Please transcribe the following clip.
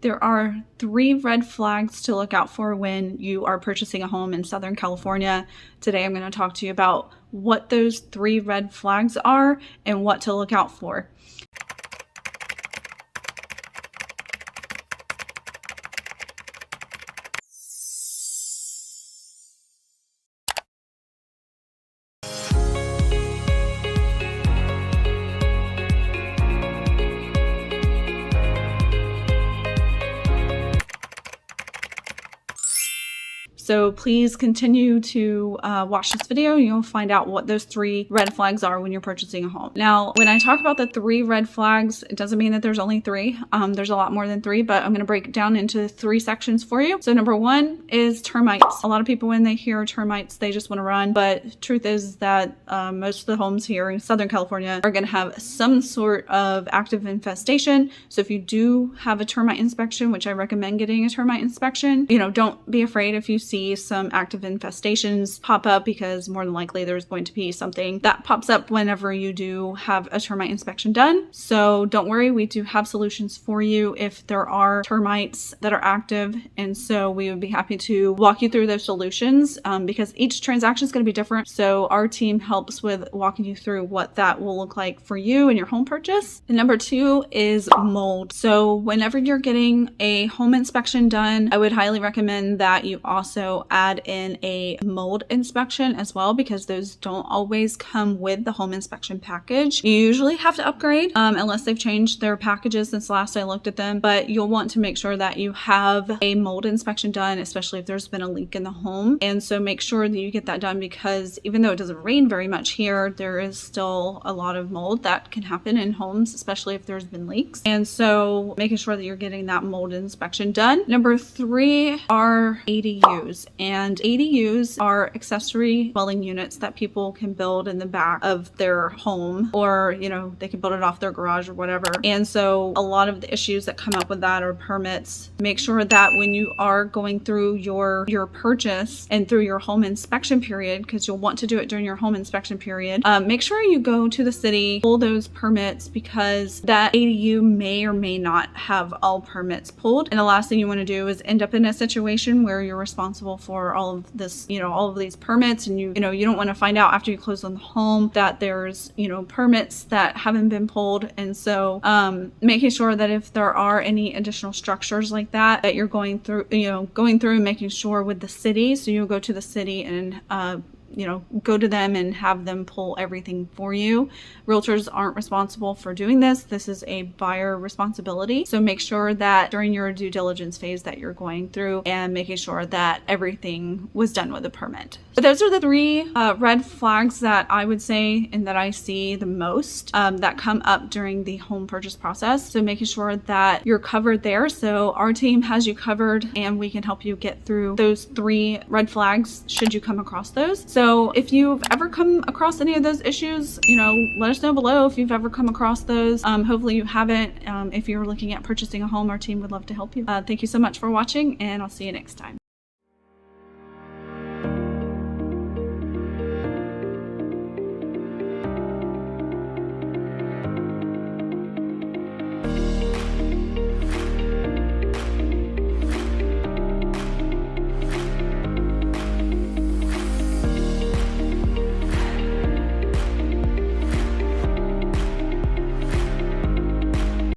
There are 3 red flags to look out for when you are purchasing a home in Southern California. Today I'm going to talk to you about what those 3 red flags are and what to look out for. So please continue to watch this video. You'll find out what those 3 red flags are when you're purchasing a home. Now, when I talk about the 3 red flags, it doesn't mean that there's only 3. There's a lot more than 3, but I'm going to break it down into 3 sections for you. So number 1 is termites. A lot of people, when they hear termites, they just want to run. But truth is that most of the homes here in Southern California are going to have some sort of active infestation. So if you do have a termite inspection, which I recommend getting a termite inspection, don't be afraid if you see some active infestations pop up, because more than likely there's going to be something that pops up whenever you do have a termite inspection done. So don't worry, we do have solutions for you if there are termites that are active, and so we would be happy to walk you through those solutions because each transaction is going to be different. So our team helps with walking you through what that will look like for you and your home purchase. And number 2 is mold. So whenever you're getting a home inspection done, I would highly recommend that you also add in a mold inspection as well, because those don't always come with the home inspection package. You usually have to upgrade unless they've changed their packages since last I looked at them, but you'll want to make sure that you have a mold inspection done, especially if there's been a leak in the home. And so make sure that you get that done, because even though it doesn't rain very much here, there is still a lot of mold that can happen in homes, especially if there's been leaks. And so making sure that you're getting that mold inspection done. Number 3 are ADUs. And ADUs are accessory dwelling units that people can build in the back of their home, or they can build it off their garage or whatever. And so a lot of the issues that come up with that are permits. Make sure that when you are going through your purchase and through your home inspection period, because you'll want to do it during your home inspection period, make sure you go to the city, pull those permits, because that ADU may or may not have all permits pulled. And the last thing you want to do is end up in a situation where you're responsible for all of this, all of these permits, and you don't want to find out after you close on the home that there's permits that haven't been pulled. And so making sure that if there are any additional structures like that you're going through and making sure with the city, so you'll go to the city and go to them and have them pull everything for you. Realtors aren't responsible for doing this. This is a buyer responsibility. So make sure that during your due diligence phase that you're going through and making sure that everything was done with a permit. But those are the 3 red flags that I would say and that I see the most that come up during the home purchase process. So making sure that you're covered there. So our team has you covered, and we can help you get through those 3 red flags should you come across those. So if you've ever come across any of those issues, let us know below if you've ever come across those. Hopefully you haven't. If you're looking at purchasing a home, our team would love to help you. Thank you so much for watching, and I'll see you next time.